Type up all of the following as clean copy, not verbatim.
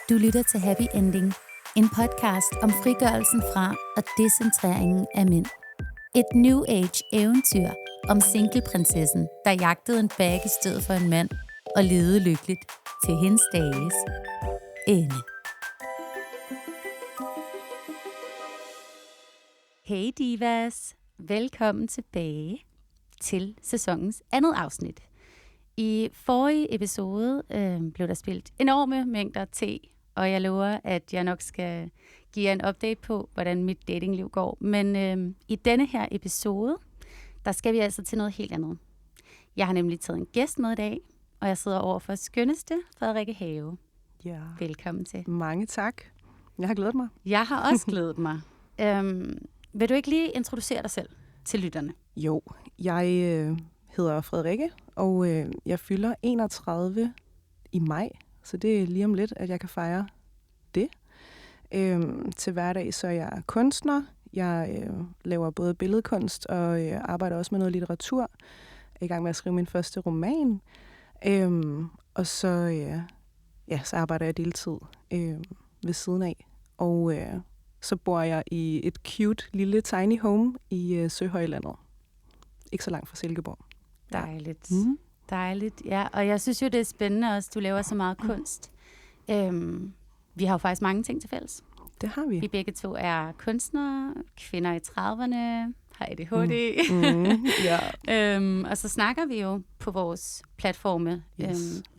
Du lytter til Happy Ending, en podcast om frigørelsen fra og decentreringen af mænd. Et New Age eventyr om singleprinsessen, der jagtede en bag i stedet for en mand og levede lykkeligt til hendes dages ende. Hey divas, velkommen tilbage til sæsonens andet afsnit. I forrige episode blev der spillet enorme mængder te, og jeg lover, at jeg nok skal give jer en update på, hvordan mit datingliv går. Men i denne her episode, der skal vi altså til noget helt andet. Jeg har nemlig taget en gæst med i dag, og jeg sidder over for skønneste Frederikke Have. Ja. Velkommen til. Mange tak. Jeg har glædet mig. Jeg har også glædet mig. Vil du ikke lige introducere dig selv til lytterne? Jo, jeg hedder Frederikke, og jeg fylder 31 i maj, så det er lige om lidt, at jeg kan fejre det. Til hverdag så er jeg kunstner. Jeg laver både billedkunst og arbejder også med noget litteratur. Jeg er i gang med at skrive min første roman. Og så, så arbejder jeg deltid ved siden af. Og så bor jeg i et cute lille tiny home i Søhøjlandet. Ikke så langt fra Silkeborg. Dejligt. Mm. Dejligt, ja. Og jeg synes jo, det er spændende også, du laver så meget kunst. Vi har jo faktisk mange ting til fælles. Det har vi. Vi begge to er kunstnere, kvinder i 30'erne, har ADHD. Ja. Og så snakker vi jo på vores platforme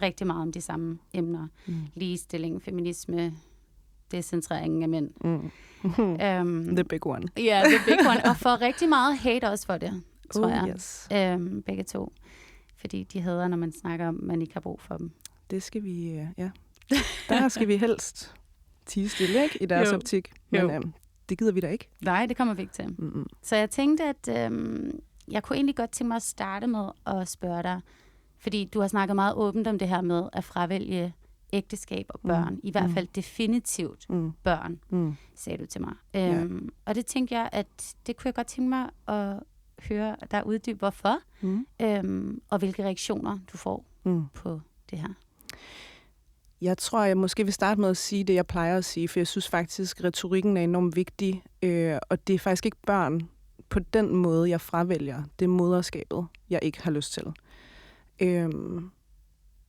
rigtig meget om de samme emner. Ligestilling, feminisme, decentreringen af mænd. The big one. Ja, the big one. Og får rigtig meget hate også for det, tror jeg. Yes. Begge to. Fordi de hader, når man snakker om, man ikke har brug for dem. Det skal vi, Der skal vi helst tie stille, ikke? I deres optik. Men det gider vi da ikke. Nej, det kommer vi ikke til. Mm-hmm. Så jeg tænkte, at jeg kunne egentlig godt tænke mig at starte med at spørge dig, fordi du har snakket meget åbent om det her med at fravælge ægteskab og børn. I hvert fald definitivt børn, sagde du til mig. Og det tænkte jeg, at det kunne jeg godt tænke mig at høre dig uddybe, hvorfor, og hvilke reaktioner du får på det her. Jeg tror, jeg måske vil starte med at sige det, jeg plejer at sige, for jeg synes faktisk, at retorikken er enormt vigtig, og det er faktisk ikke børn på den måde, jeg fravælger. Det er moderskabet, jeg ikke har lyst til.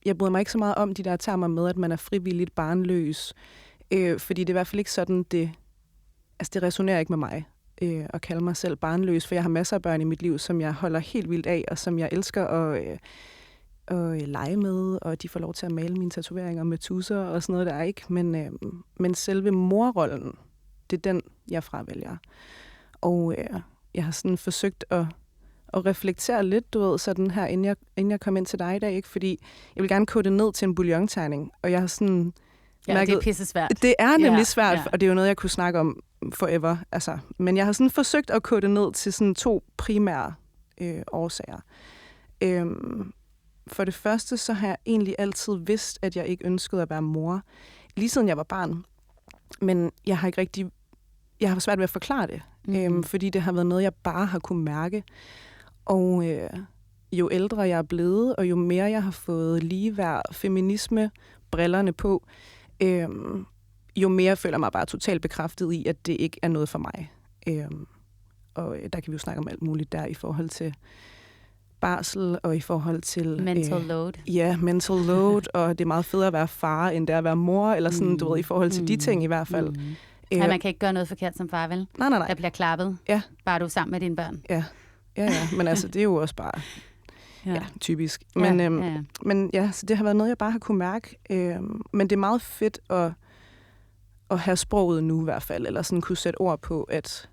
Jeg bryder mig ikke så meget om de der termer med, at man er frivilligt barnløs, fordi det er i hvert fald ikke sådan, det resonerer ikke med mig at kalde mig selv barnløs, for jeg har masser af børn i mit liv, som jeg holder helt vildt af, og som jeg elsker at lege med, og de får lov til at male mine tatoveringer med tusser og sådan noget der, ikke? Men selve morrollen, det er den, jeg fravælger. Og jeg har sådan forsøgt at reflektere lidt, du ved, sådan her, inden jeg kom ind til dig i dag, ikke? Fordi jeg vil gerne kode det ned til en bouillonterning, og jeg har sådan mærket, det er pissesvært. Det er nemlig svært, og det er jo noget, jeg kunne snakke om forever. Altså. Men jeg har sådan forsøgt at kode det ned til sådan 2 primære årsager. For det første, så har jeg egentlig altid vidst, at jeg ikke ønskede at være mor, lige siden jeg var barn. Men jeg har svært ved at forklare det, fordi det har været noget, jeg bare har kunne mærke. Og jo ældre jeg er blevet, og jo mere jeg har fået ligeværd, feminisme, brillerne på, jo mere føler jeg mig bare totalt bekræftet i, at det ikke er noget for mig. Og der kan vi jo snakke om alt muligt der i forhold til barsel og i forhold til mental load. Ja, mental load, og det er meget federe at være far, end det at være mor, eller sådan, du ved, i forhold til de ting i hvert fald. Ja, man kan ikke gøre noget forkert som far, vel? Nej. Der bliver klappet, bare du er sammen med dine børn. Ja, men altså, det er jo også bare typisk. Men så det har været noget, jeg bare har kunne mærke. Men det er meget fedt at have sproget nu i hvert fald, eller sådan kunne sætte ord på, at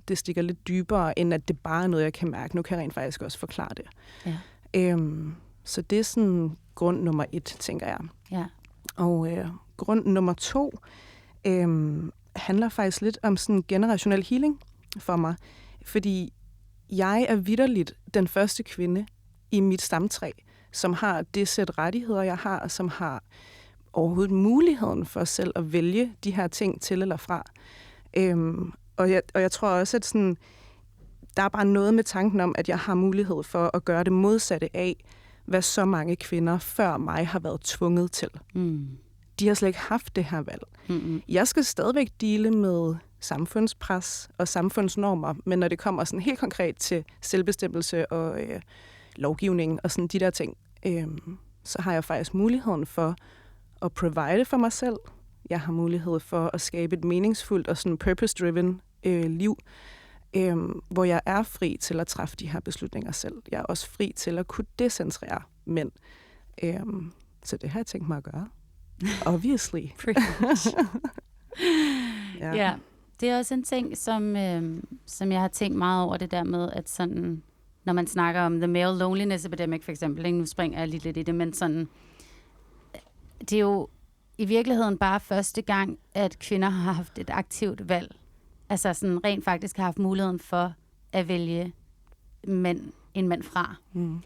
det stikker lidt dybere, end at det bare er noget, jeg kan mærke. Nu kan jeg rent faktisk også forklare det. Ja. Så det er sådan grund nummer 1, tænker jeg. Ja. Og grund nummer 2 handler faktisk lidt om sådan generationel healing for mig. Fordi jeg er vitterligt den første kvinde i mit stamtræ, som har det sæt rettigheder, jeg har, som har overhovedet muligheden for selv at vælge de her ting til eller fra. Og jeg tror også, at sådan, der er bare noget med tanken om, at jeg har mulighed for at gøre det modsatte af, hvad så mange kvinder før mig har været tvunget til. de har slet ikke haft det her valg. Mm-hmm. Jeg skal stadigvæk dele med samfundspres og samfundsnormer, men når det kommer sådan helt konkret til selvbestemmelse og lovgivning og sådan de der ting, så har jeg faktisk muligheden for at provide for mig selv. Jeg har mulighed for at skabe et meningsfuldt og sådan purpose-driven liv, hvor jeg er fri til at træffe de her beslutninger selv. Jeg er også fri til at kunne decentrere mænd. Så det har jeg tænkt mig at gøre. Obviously. Ja, det er også en ting, som jeg har tænkt meget over, det der med, at sådan, når man snakker om the male loneliness epidemic for eksempel, ikke? Nu springer jeg lidt i det, men sådan, det er jo i virkeligheden bare første gang, at kvinder har haft et aktivt valg. Altså sådan rent faktisk har haft muligheden for at vælge en mand fra. Mm.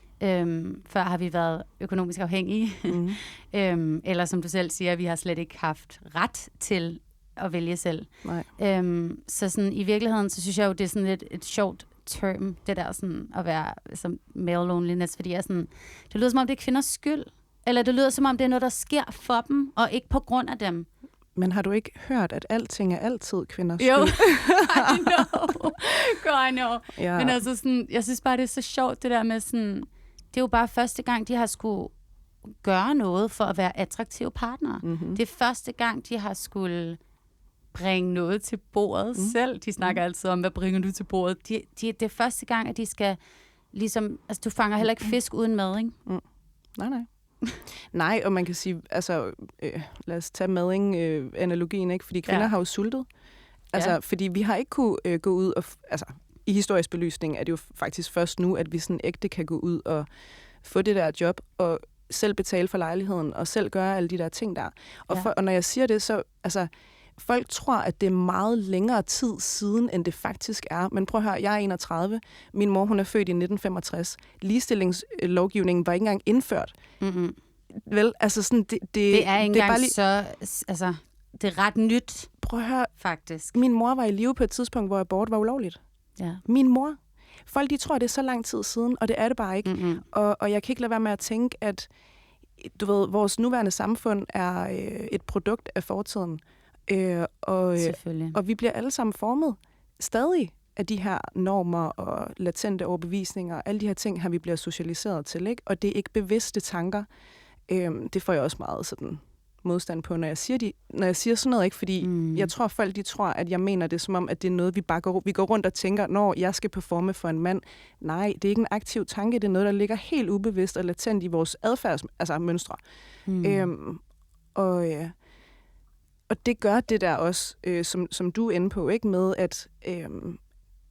Før har vi været økonomisk afhængige. Mm. Eller som du selv siger, vi har slet ikke haft ret til at vælge selv. Så sådan, i virkeligheden, så synes jeg jo, det er sådan et sjovt term, det der sådan, at være som male loneliness, fordi jeg sådan, det lyder som om, det er kvinders skyld. Eller det lyder som om, det er noget, der sker for dem, og ikke på grund af dem. Men har du ikke hørt, at alting er altid kvinders skyld? Jo, I know. Ja. Men altså sådan, jeg synes bare, det er så sjovt, det der med sådan, det er jo bare første gang, de har skulle gøre noget for at være attraktive partnere. Mm-hmm. Det er første gang, de har skulle bringe noget til bordet selv. De snakker altid om, hvad bringer du til bordet? Det er første gang, at de skal ligesom, altså du fanger heller ikke fisk uden mad, ikke? Mm. Nej. Nej, og man kan sige, altså, lad os tage mading-analogien, ikke? Fordi kvinder har jo sultet. Altså, fordi vi har ikke kunne gå ud og, altså, i historisk belysning er det jo faktisk først nu, at vi sådan ægte kan gå ud og få det der job, og selv betale for lejligheden, og selv gøre alle de der ting der. Og når jeg siger det, så, altså, folk tror, at det er meget længere tid siden, end det faktisk er. Men prøv at høre, jeg er 31. Min mor, hun er født i 1965. Ligestillingslovgivningen var ikke engang indført. Mm-hmm. Vel, altså sådan, det er ikke engang så, altså, det er ret nyt. Prøv at høre, faktisk. Min mor var i live på et tidspunkt, hvor abort var ulovligt. Ja. Min mor. Folk, de tror, det er så lang tid siden, og det er det bare ikke. Mm-hmm. Og jeg kan ikke lade være med at tænke, at du ved, vores nuværende samfund er et produkt af fortiden. Og vi bliver alle sammen formet stadig af de her normer og latente overbevisninger. Alle de her ting har vi bliver socialiseret til, ikke? Og det er ikke bevidste tanker. Det får jeg også meget sådan modstand på, når jeg siger sådan noget, ikke? Fordi jeg tror, folk de tror, at jeg mener det som om, at det er noget, vi går rundt og tænker, når jeg skal performe for en mand. Nej, det er ikke en aktiv tanke, det er noget, der ligger helt ubevidst og latent i vores adfærdsmønstre. Og det gør det der også, som du er inde på, ikke, med at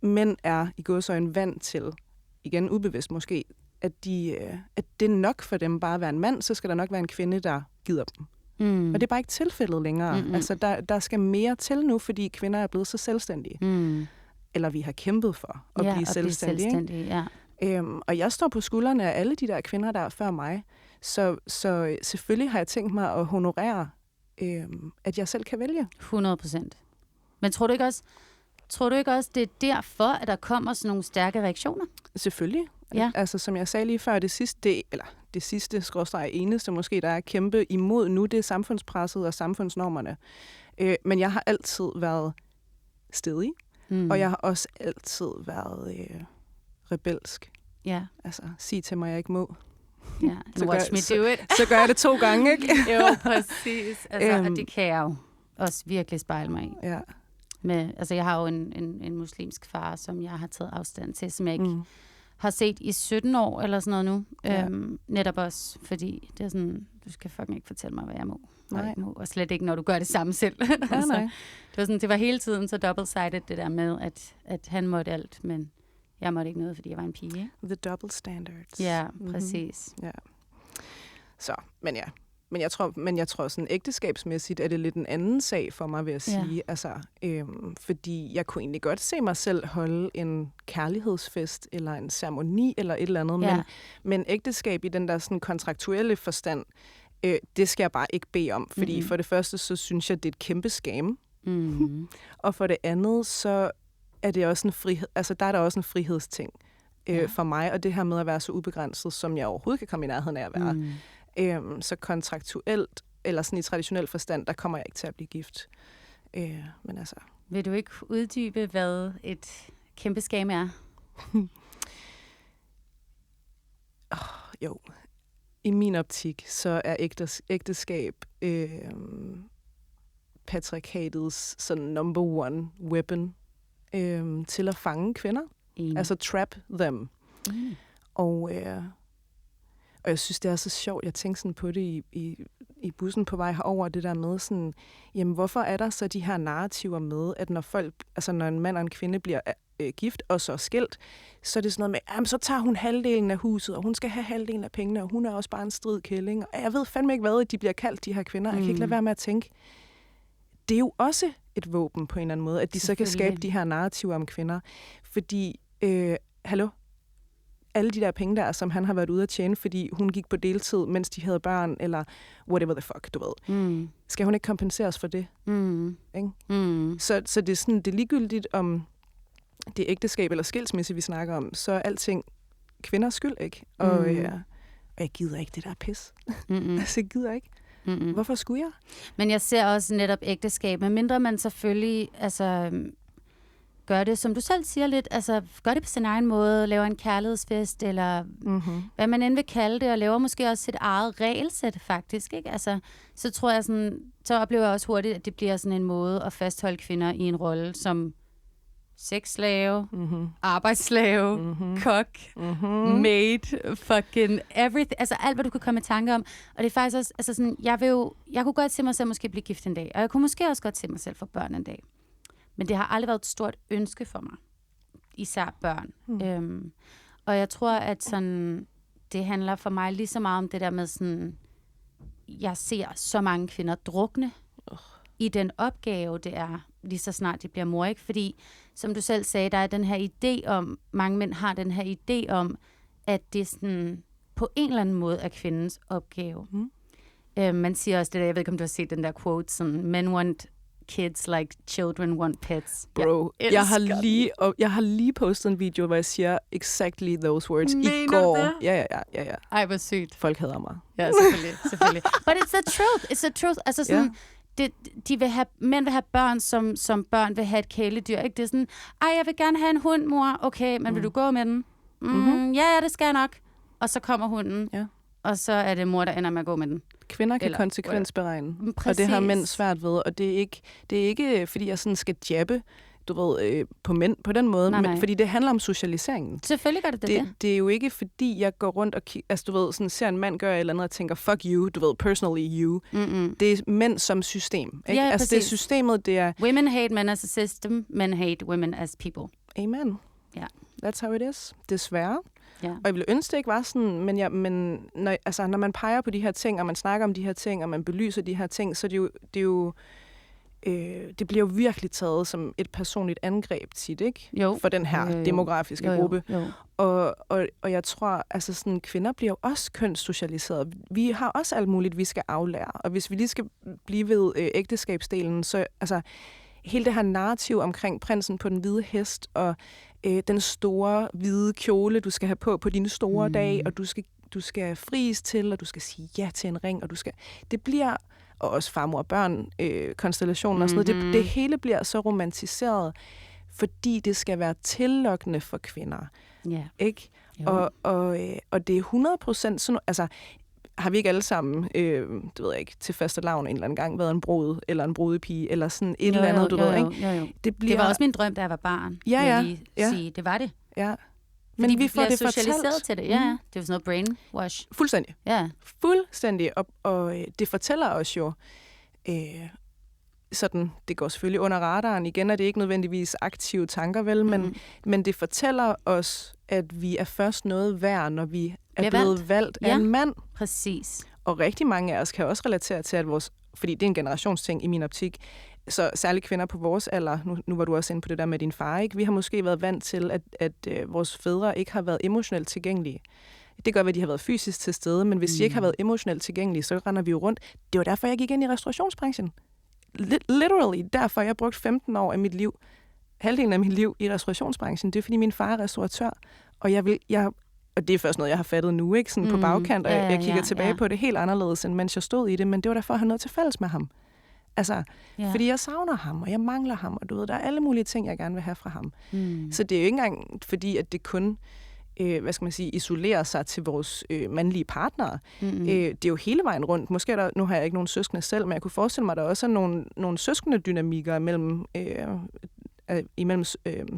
mænd er i gåseøjne vant til, igen ubevidst måske, at det er nok for dem bare at være en mand, så skal der nok være en kvinde, der gider dem. Og det er bare ikke tilfældet længere. Mm-hmm. Altså, der skal mere til nu, fordi kvinder er blevet så selvstændige. Eller vi har kæmpet for at blive selvstændige. Ja. Og jeg står på skuldrene af alle de der kvinder, der er før mig. Så selvfølgelig har jeg tænkt mig at honorere, at jeg selv kan vælge. 100%. Men tror du ikke også, det er derfor, at der kommer sådan nogle stærke reaktioner? Selvfølgelig. Ja. Altså, som jeg sagde lige før, det sidste eneste måske, der er kæmpe imod nu, det er samfundspresset og samfundsnormerne. Men jeg har altid været stedig, og jeg har også altid været rebelsk. Ja. Altså, sig til mig, at jeg ikke må. Ja, watch me do it. Så gør jeg det 2 gange, ikke? Jo, præcis. Altså, og det kan jeg jo også virkelig spejle mig i. Ja. Altså, jeg har jo en muslimsk far, som jeg har taget afstand til, som jeg ikke har set i 17 år eller sådan noget nu. Ja. Netop også, fordi det er sådan, du skal fucking ikke fortælle mig, hvad jeg må. Nej. Og slet ikke, når du gør det samme selv. Altså, det var hele tiden så double-sided, det der med, at han måtte alt, men jeg måtte ikke noget, fordi jeg var en pige. Ikke? The double standards. Ja, præcis. Ja. Så, men jeg tror sådan ægteskabsmæssigt er det lidt en anden sag for mig, vil jeg sige. Ja. Altså, fordi jeg kunne egentlig godt se mig selv holde en kærlighedsfest eller en ceremoni eller et eller andet. Ja. Men ægteskab i den der sådan kontraktuelle forstand, det skal jeg bare ikke bede om. Fordi for det første, så synes jeg, det er et kæmpe scam. Og for det andet, så er det også en frihed. Altså, der er der også en frihedsting for mig. Og det her med at være så ubegrænset, som jeg overhovedet kan komme i nærheden af at være. Så kontraktuelt eller sådan i traditionel forstand, der kommer jeg ikke til at blive gift. Men altså... Vil du ikke uddybe, hvad et kæmpe skam er? Jo. I min optik, så er ægteskab patriarkatets sådan number one weapon til at fange kvinder. Altså trap them. Og jeg synes, det er så sjovt. Jeg tænkte sådan på det i bussen på vej herover, det der med sådan, jamen hvorfor er der så de her narrativer med, at når en mand og en kvinde bliver gift og så skilt, så er det sådan noget med, jamen så tager hun halvdelen af huset, og hun skal have halvdelen af pengene, og hun er også bare en stridkælling. Og jeg ved fandme ikke, hvad de bliver kaldt, de her kvinder. Jeg kan ikke lade være med at tænke, det er jo også et våben på en eller anden måde, at de så kan skabe de her narrativer om kvinder. Fordi, alle de der penge der, som han har været ude at tjene, fordi hun gik på deltid, mens de havde børn, eller whatever the fuck, du ved. Skal hun ikke kompenseres for det? Ikke? Så det er sådan, det er ligegyldigt om det er ægteskab eller skilsmisse, vi snakker om, så er alting kvinders skyld, ikke? Og jeg gider ikke det der pis. Altså, jeg gider ikke. Hvorfor skulle jeg? Men jeg ser også netop ægteskab, medmindre man selvfølgelig gør det, som du selv siger lidt, altså gør det på sin egen måde, laver en kærlighedsfest, eller hvad man end vil kalde det, og laver måske også sit eget regelsæt faktisk, ikke? Altså, så tror jeg sådan, så oplever jeg også hurtigt, at det bliver sådan en måde at fastholde kvinder i en rolle som sexslave, arbejdsslave, kok, maid, fucking everything. Altså alt, hvad du kan komme i tanke om. Og det er faktisk også, altså sådan, jeg kunne godt se mig selv måske blive gift en dag, og jeg kunne måske også godt se mig selv få børn en dag. Men det har aldrig været et stort ønske for mig. Især børn. Og jeg tror, at sådan, det handler for mig lige så meget om det der med sådan, jeg ser så mange kvinder drukne i den opgave, det er lige så snart de bliver mor, ikke? Fordi, som du selv sagde, der er den her idé om, mange mænd har den her idé om, at det sådan, på en eller anden måde er kvindens opgave. Man siger også det der, jeg ved ikke, om du har set den der quote, sådan, men want kids like children want pets. Bro, jeg har lige postet en video, hvor jeg siger exactly those words i går. Ja. Ej, hvor sygt. Folk hader mig. Ja, selvfølgelig. But it's the truth. It's the truth. Altså sådan, mænd vil have børn, som børn vil have et kæledyr. Ikke? Det er sådan, jeg vil gerne have en hund, mor. Okay, men vil du gå med den? Ja, det skal jeg nok. Og så kommer hunden. Ja. Og så er det mor, der ender med at gå med den. Kvinder kan konsekvensberegne, og det har mænd svært ved. Og det er ikke fordi jeg sådan skal jabbe, du ved, på mænd på den måde, men fordi det handler om socialiseringen. Selvfølgelig gør det. Det er jo ikke fordi, jeg går rundt og du ved, sådan, ser en mand gøre et eller andet og tænker, fuck you, du ved, personally you. Det er mænd som system. Ikke? Ja, altså det er systemet, det er... Women hate men as a system, men hate women as people. Amen. Ja. That's how it is. Desværre. Ja. Og jeg ville ønske, det ikke var sådan, men når man peger på de her ting, og man snakker om de her ting, og man belyser de her ting, så det bliver jo virkelig taget som et personligt angreb tit, ikke? For den her demografiske gruppe. Og jeg tror, altså sådan, kvinder bliver jo også kønssocialiseret. Vi har også alt muligt, vi skal aflære. Og hvis vi lige skal blive ved ægteskabsdelen, så altså hele det her narrativ omkring prinsen på den hvide hest, og den store hvide kjole, du skal have på dine store dage, og du skal fries til, og du skal sige ja til en ring, og det bliver, og også farmor og børn, konstellationen og sådan noget, det hele bliver så romantiseret, fordi det skal være tillokkende for kvinder. Yeah. Ikke? Og det er 100% sådan, altså har vi ikke alle sammen, det ved jeg ikke, til fastelavn en eller anden gang været en brud, eller en brudepige, eller sådan et eller andet, du ved, ikke? Jo. Det var også min drøm, da jeg var barn. Sige. Det var det. Ja. Men vi får det socialiseret til det. Ja, det er jo sådan noget brainwash. Fuldstændig. Ja. Fuldstændig. Og det fortæller os jo, sådan, det går selvfølgelig under radaren. Igen er det ikke nødvendigvis aktive tanker, vel, men det fortæller os, at vi er først noget værd, når vi er blevet valgt af en mand. Præcis. Og rigtig mange af os kan også relatere til, at fordi det er en generationsting i min optik, så særligt kvinder på vores alder, nu var du også inde på det der med din far, ikke? Vi har måske været vant til, at vores fædre ikke har været emotionelt tilgængelige. Det kan godt være, at de har været fysisk til stede, men hvis de ikke har været emotionelt tilgængelige, så render vi jo rundt. Det var derfor, jeg gik ind i restaurationsbranchen. Literally, derfor jeg brugt 15 år af mit liv, halvdelen af mit liv i restaurationsbranchen. Det er, fordi min far er restauratør, og og det er først noget, jeg har fattet nu, ikke? Sådan på bagkant, og jeg kigger tilbage på det helt anderledes, end mens jeg stod i det, men det var derfor at have noget til fælles med ham. Altså, fordi jeg savner ham, og jeg mangler ham, og du ved, der er alle mulige ting, jeg gerne vil have fra ham. Så det er jo ikke engang fordi, at det kun isolerer sig til vores mandlige partnere. Det er jo hele vejen rundt. Måske nu har jeg ikke nogen søskende selv, men jeg kunne forestille mig, at der også er nogle søskende dynamikker imellem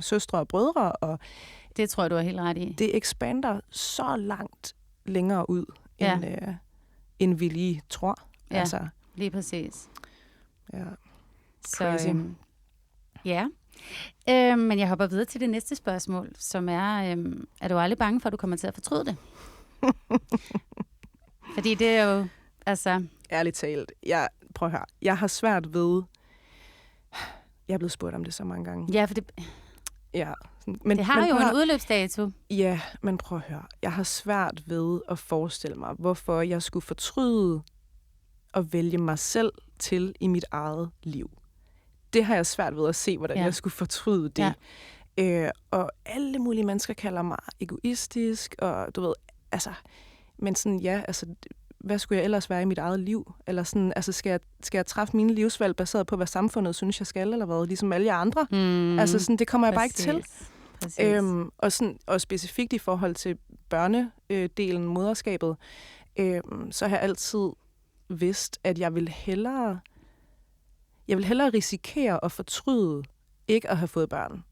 søstre og brødre. Og det tror jeg, du er helt ret i. Det expander så langt længere ud, end vi lige tror. Ja, altså. Lige præcis. Ja, crazy. Men jeg hopper videre til det næste spørgsmål, som er du aldrig bange for, at du kommer til at fortryde det? Fordi det er jo, altså... Ærligt talt, prøv at høre, jeg har svært ved... Jeg er blevet spurgt om det så mange gange. Ja, for det... Ja. Det har jo en udløbsdato. Ja, men prøv at høre. Jeg har svært ved at forestille mig, hvorfor jeg skulle fortryde at vælge mig selv til i mit eget liv. Det har jeg svært ved at se, hvordan jeg skulle fortryde det. Ja. Og alle mulige mennesker kalder mig egoistisk, og du ved, altså... Men sådan, hvad skulle jeg ellers være i mit eget liv? Eller sådan, altså, skal jeg træffe mine livsvalg baseret på, hvad samfundet synes, jeg skal, eller hvad? Ligesom alle andre. Altså, sådan, det kommer jeg bare ikke til. Og specifikt i forhold til børnedelen, moderskabet, så har jeg altid vidst, at jeg vil hellere risikere at fortryde ikke at have fået børn,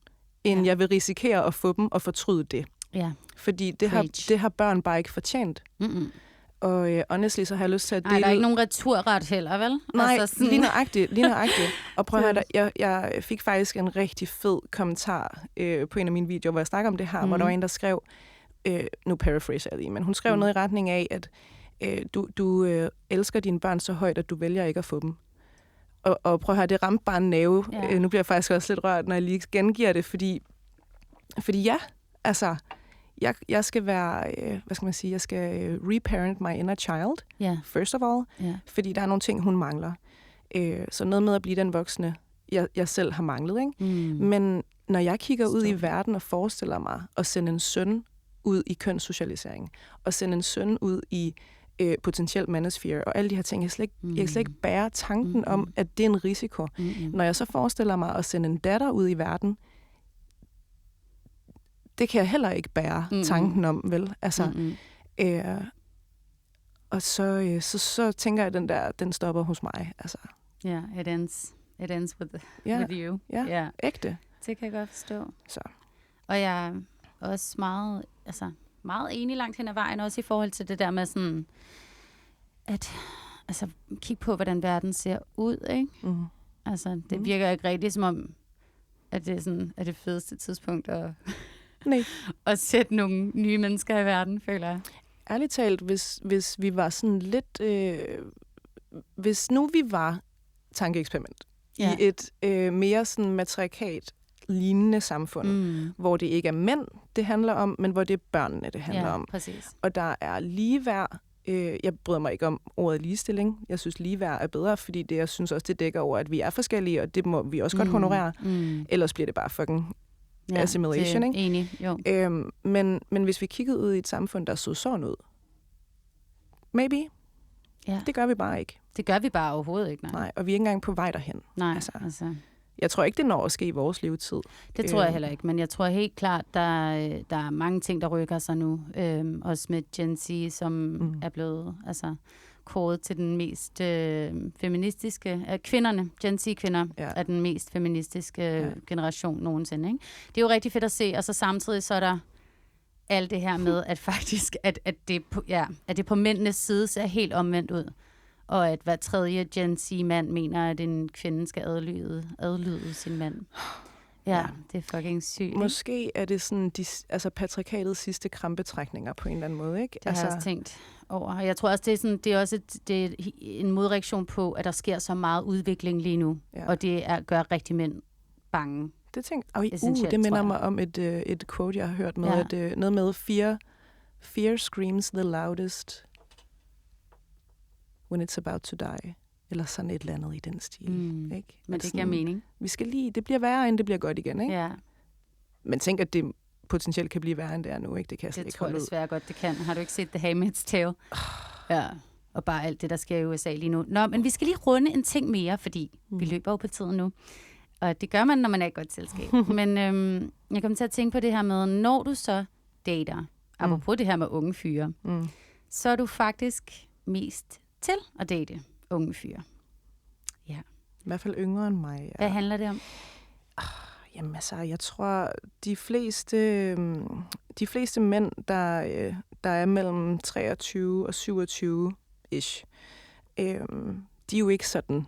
end jeg vil risikere at få dem og fortryde det. Ja. Fordi det har børn bare ikke fortjent. Og honestly, så har jeg lyst til at dele... Nej, der er ikke nogen returret heller, vel? Nej, altså sådan... lige nøjagtigt. Og prøv at høre, jeg fik faktisk en rigtig fed kommentar på en af mine videoer, hvor jeg snakker om det her, hvor der var en, der skrev, nu paraphraser jeg lige, men hun skrev noget i retning af, at du elsker dine børn så højt, at du vælger ikke at få dem. Og prøv at høre, det ramte bare en nerve. Ja. Nu bliver jeg faktisk også lidt rørt, når jeg lige gengiver det, fordi ja, altså... Jeg skal være, jeg skal reparent my inner child, first of all, fordi der er nogle ting, hun mangler. Så noget med at blive den voksne, jeg selv har manglet, ikke? Men når jeg kigger ud i verden og forestiller mig at sende en søn ud i kønssocialisering, og sende en søn ud i potentielt mandesfære, og alle de her ting, jeg kan slet ikke bære tanken om, at det er en risiko. Når jeg så forestiller mig at sende en datter ud i verden, det kan jeg heller ikke bære tanken om, vel? Altså, og så tænker jeg, at den stopper hos mig. Altså. Ja, it ends with you. Ja, ægte. Det kan jeg godt forstå. Så. Og jeg er også meget enig langt hen ad vejen, også i forhold til det der med sådan, at kigge på, hvordan verden ser ud, ikke? Altså, det virker ikke rigtigt, som om, at det er sådan, at det fedeste tidspunkt at sætte nogle nye mennesker i verden, føler jeg. Ærligt talt, hvis vi var sådan lidt... hvis nu vi var tankeeksperiment i et mere sådan matriarkat lignende samfund, hvor det ikke er mænd, det handler om, men hvor det er børnene, det handler om. Præcis. Og der er ligeværd. Jeg bryder mig ikke om ordet ligestilling. Jeg synes, ligeværd er bedre, fordi jeg synes også, det dækker over, at vi er forskellige, og det må vi også godt honorere. Ellers bliver det bare fucking assimilation, ikke? Enig, jo. Men hvis vi kiggede ud i et samfund, der så sådan ud, maybe. Ja. Det gør vi bare ikke. Det gør vi bare overhovedet ikke, nej. Og vi er ikke engang på vej derhen. Nej, altså. Jeg tror ikke, det når at ske i vores levetid. Det tror jeg heller ikke, men jeg tror helt klart, der er mange ting, der rykker sig nu. Også med Gen Z, som er blevet kåret til den mest feministiske... kvinderne, Gen Z-kvinder, er den mest feministiske generation nogensinde. Ikke? Det er jo rigtig fedt at se, og så samtidig så er der alt det her med, at faktisk, at det på mændenes side ser helt omvendt ud. Og at hver tredje Gen Z-mand mener, at en kvinde skal adlyde sin mand. Ja, det er fugging sygt. Måske er det sådan patriarkatets sidste krampetrækninger på en eller anden måde, ikke? Det har jeg også tænkt over. Jeg tror også, det er en modreaktion på, at der sker så meget udvikling lige nu. Ja. Og det gør rigtig mænd bange. Det minder mig om et quote, jeg har hørt med, at noget med fear screams the loudest when it's about to die. Eller sådan et eller andet i den stil. Ikke? Men det giver mening. Det bliver værre, end det bliver godt igen, ikke? Ja. Men tænk, at det potentielt kan blive værre, end det er nu. Ikke? Det kan jeg slet ikke holde ud. Det tror jeg desværre godt, det kan. Har du ikke set The Handmaid's Tale? Ja, og bare alt det, der sker i USA lige nu. Nå, men vi skal lige runde en ting mere, fordi vi løber jo på tiden nu. Og det gør man, når man er i et godt selskab. Men jeg kom til at tænke på det her med, når du så dater, apropos det her med unge fyre, så er du faktisk mest til at date unge fyre. Ja. I hvert fald yngre end mig. Ja. Hvad handler det om? Jamen altså, jeg tror, de fleste mænd, der er mellem 23 og 27-ish, de er jo ikke sådan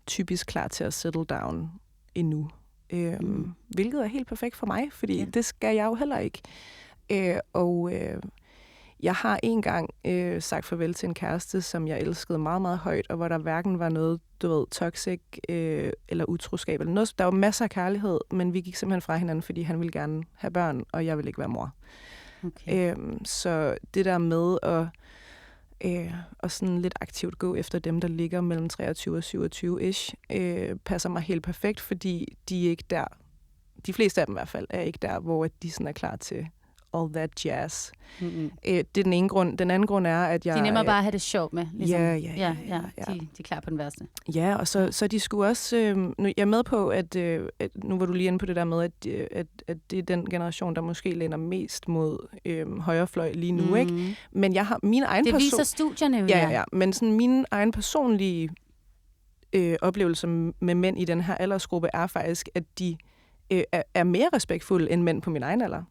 typisk klar til at settle down endnu. Hvilket er helt perfekt for mig, fordi det skal jeg jo heller ikke. Jeg har engang sagt farvel til en kæreste, som jeg elskede meget, meget højt, og hvor der hverken var noget, toxic eller utroskab eller noget. Der var masser af kærlighed, men vi gik simpelthen fra hinanden, fordi han ville gerne have børn, og jeg ville ikke være mor. Okay. Så det der med at sådan lidt aktivt gå efter dem, der ligger mellem 23 og 27-ish, passer mig helt perfekt, fordi de er ikke der. De fleste af dem i hvert fald er ikke der, hvor de sådan er klar til all that jazz. Det er den ene grund. Den anden grund er, at jeg... De nemmer bare at have det sjovt med. Ligesom. Ja. De er klar på den værste. Ja, og så de skulle også... jeg er med på, at nu var du lige inde på det der med, at det er den generation, der måske læner mest mod højrefløj lige nu, ikke? Men jeg har min egen det viser studierne jo. Ja. Men sådan min egen personlige oplevelse med mænd i den her aldersgruppe er faktisk, at de er mere respektfulde end mænd på min egen alder.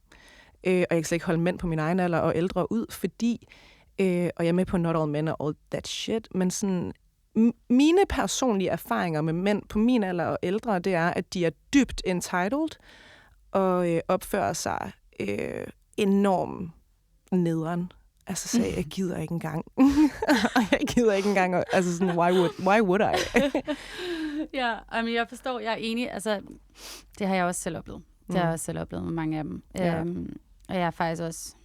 Og jeg kan slet ikke holde mænd på min egen alder og ældre ud, fordi, og jeg er med på not all men og all that shit, men sådan, mine personlige erfaringer med mænd på min alder og ældre, det er, at de er dybt entitled og opfører sig enormt nederen. Altså sagde, jeg gider ikke engang. Jeg gider ikke engang. Altså sådan, why would I? Ja, jeg forstår, jeg er enig. Altså, det har jeg også selv oplevet. Det har jeg også selv oplevet med mange af dem. Ja. Og jeg har faktisk også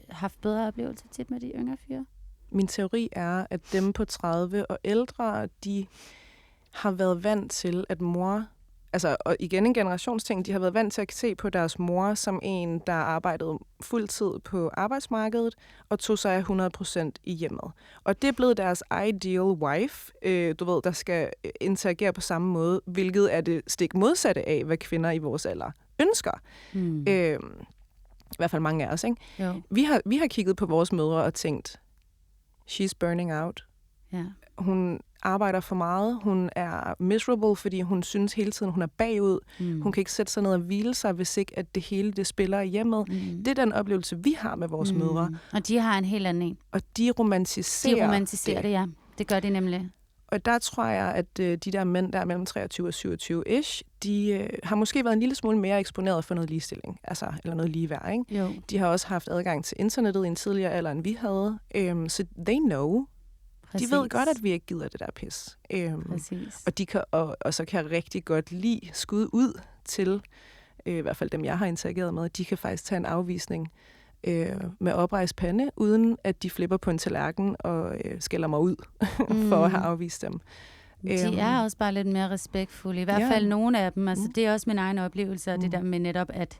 haft bedre oplevelser tit med de yngre fyre. Min teori er, at dem på 30 og ældre, de har været vant til, at mor... Altså, og igen en generationsting, de har været vant til at se på deres mor som en, der arbejdede fuldtid på arbejdsmarkedet og tog sig 100% i hjemmet. Og det er blevet deres ideal wife, der skal interagere på samme måde, hvilket er det stik modsatte af, hvad kvinder i vores alder ønsker. I hvert fald mange af os, ikke? Jo. Vi har kigget på vores mødre og tænkt, she's burning out. Ja. Hun arbejder for meget. Hun er miserable, fordi hun synes hele tiden, hun er bagud. Hun kan ikke sætte sig ned og hvile sig, hvis ikke at det hele det spiller i hjemmet. Det er den oplevelse, vi har med vores mødre. Og de har en helt anden en. Og de romantiserer det, ja. Det gør de nemlig. Og der tror jeg, at de der mænd, der er mellem 23 og 27-ish, de har måske været en lille smule mere eksponeret for noget ligestilling. Altså, eller noget ligeværd, ikke? Jo. De har også haft adgang til internettet i en tidligere alder, end vi havde. Så they know. Præcis. De ved godt, at vi ikke gider det der pis. Og de kan, og så kan jeg rigtig godt lide skud ud til, i hvert fald dem, jeg har interageret med, de kan faktisk tage en afvisning med oprejst pande, uden at de flipper på en tallerken og skælder mig ud for at have afvist dem. De er også bare lidt mere respektfulde. I hvert fald nogle af dem. Altså, det er også min egen oplevelse, og det der med netop, at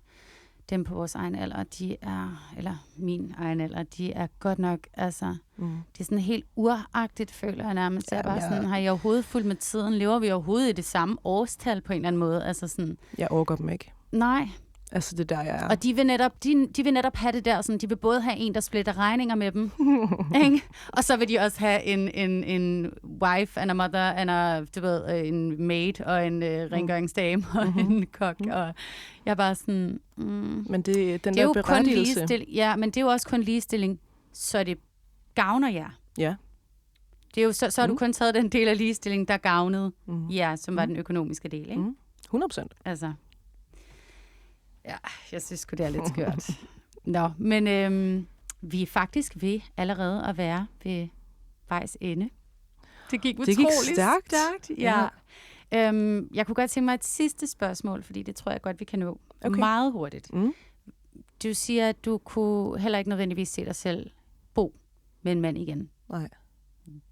dem på vores egen alder, eller min egen alder, de er godt nok, altså, det er sådan helt uragtigt, føler jeg nærmest. Jeg bare sådan, har I overhovedet fulgt med tiden? Lever vi overhovedet i det samme årstal på en eller anden måde? Altså sådan. Jeg overgår dem ikke. Nej. Altså, det der, jeg er. Og de vil netop have det der, sådan, de vil både have en, der splitter regninger med dem, ikke? Og så vil de også have en wife and a mother, and en maid, og en rengøringsdame, og en kok, og jeg er bare sådan... Men det er der berettigelse. Ja, men det er jo også kun ligestilling, så det gavner jer. Ja. Det er jo, så har du kun taget den del af ligestilling, der gavnede jer, som var den økonomiske del, ikke? 100%. Altså... Ja, jeg synes sgu, det er lidt skørt. Nå, men vi er faktisk ved allerede at være ved vejs ende. Det gik utroligt stærkt. Ja. Jeg kunne godt tænke mig et sidste spørgsmål, fordi det tror jeg godt, vi kan nå meget hurtigt. Du siger, at du kunne heller ikke nødvendigvis se dig selv bo med en mand igen. Nej.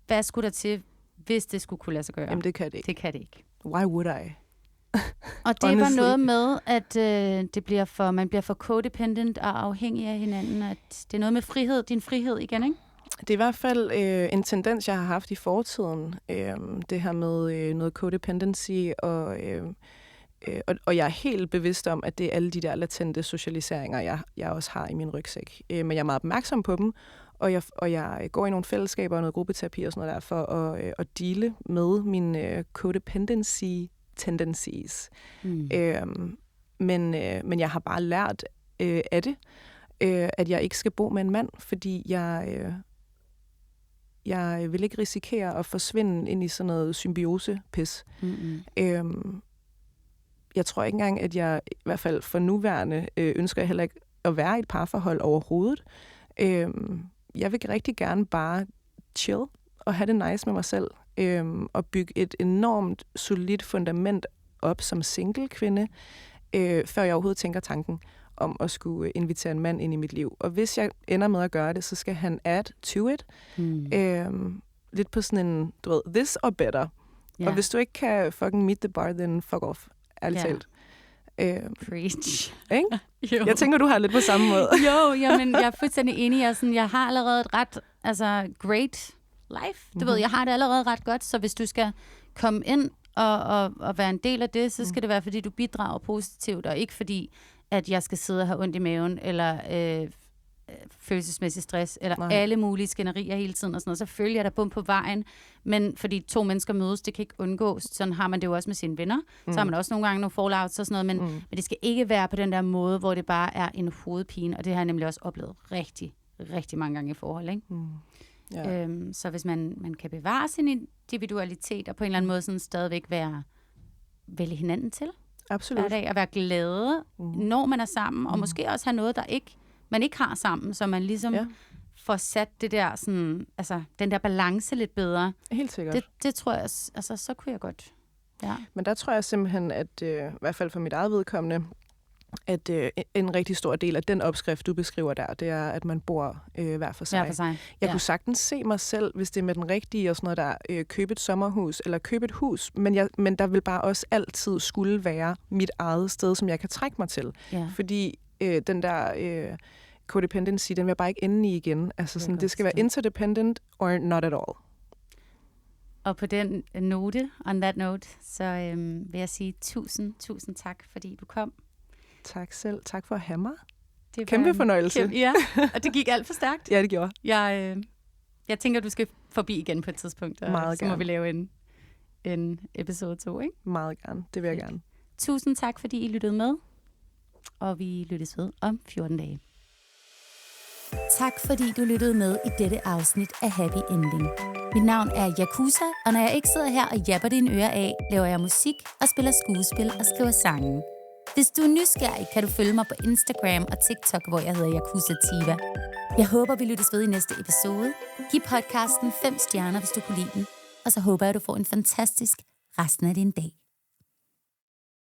Hvad skulle der til, hvis det skulle kunne lade sig gøre? Jamen, det kan det ikke. Det kan det ikke. Why would I? Og det var noget med, at man bliver for codependent og afhængig af hinanden. At det er noget med frihed, din frihed igen, ikke? Det er i hvert fald en tendens, jeg har haft i fortiden. Det her med noget codependency, og jeg er helt bevidst om, at det er alle de der latente socialiseringer, jeg også har i min rygsæk. Men jeg er meget opmærksom på dem, og jeg går i nogle fællesskaber og noget gruppeterapi og sådan noget der, for at deale med mine codependency tendencies. Men jeg har bare lært af det, at jeg ikke skal bo med en mand, fordi jeg vil ikke risikere at forsvinde ind i sådan noget symbiose-pis. Jeg tror ikke engang, at jeg, i hvert fald for nuværende, ønsker jeg heller ikke at være i et parforhold overhovedet. Jeg vil rigtig gerne bare chill og have det nice med mig selv, og bygge et enormt solidt fundament op som single kvinde, før jeg overhovedet tænker tanken om at skulle invitere en mand ind i mit liv. Og hvis jeg ender med at gøre det, så skal han add to it. Lidt på sådan en, du ved, this or better. Yeah. Og hvis du ikke kan fucking meet the bar, then fuck off. Ærligt talt. Preach. Ikke? Jeg tænker, du har lidt på samme måde. Men jeg er fuldstændig enig. Jeg har allerede et ret great life. Du ved, jeg har det allerede ret godt, så hvis du skal komme ind og være en del af det, så skal det være, fordi du bidrager positivt, og ikke fordi, at jeg skal sidde og have ondt i maven, eller følelsesmæssig stress, eller alle mulige skænderier hele tiden, og sådan noget. Selvfølgelig er der bum på vejen, men fordi to mennesker mødes, det kan ikke undgås. Sådan har man det jo også med sine venner. Så har man også nogle gange nogle fallouts og sådan noget, men det skal ikke være på den der måde, hvor det bare er en hovedpine, og det har jeg nemlig også oplevet rigtig, rigtig mange gange i forhold, ikke? Så hvis man kan bevare sin individualitet, og på en eller anden måde sådan stadigvæk vælge hinanden til. Absolut. Hver dag, og være glade, når man er sammen, og måske også have noget, man ikke har sammen, så man ligesom får sat det der sådan, altså den der balance lidt bedre. Helt sikkert. Det tror jeg, altså så kunne jeg godt. Ja. Men der tror jeg simpelthen, at i hvert fald for mit eget vedkommende, at en rigtig stor del af den opskrift, du beskriver der, det er, at man bor hver for sig. Jeg kunne sagtens se mig selv, hvis det er med den rigtige og sådan noget der, købe et sommerhus eller købe et hus, men der vil bare også altid skulle være mit eget sted, som jeg kan trække mig til. Ja. Fordi den der codependency, den vil jeg bare ikke ende i igen. Altså sådan, det skal være interdependent or not at all. Og på den note, on that note, så vil jeg sige tusind tak, fordi du kom. Tak selv. Tak for at have mig. Det var kæmpe fornøjelse. Ja, og det gik alt for stærkt. Ja, det gjorde. Jeg tænker, du skal forbi igen på et tidspunkt, og meget så må vi lave en episode 2, ikke? Meget gerne. Det vil jeg gerne. Tusind tak, fordi I lyttede med, og vi lyttes ved om 14 dage. Tak, fordi du lyttede med i dette afsnit af Happy Ending. Mit navn er Yakuza, og når jeg ikke sidder her og japper dine ører af, laver jeg musik og spiller skuespil og skriver sange. Hvis du er nysgerrig, kan du følge mig på Instagram og TikTok, hvor jeg hedder Yakuza Tiva. Jeg håber, vi lyttes ved i næste episode. Giv podcasten 5 stjerner, hvis du kunne lide den. Og så håber jeg, du får en fantastisk resten af din dag.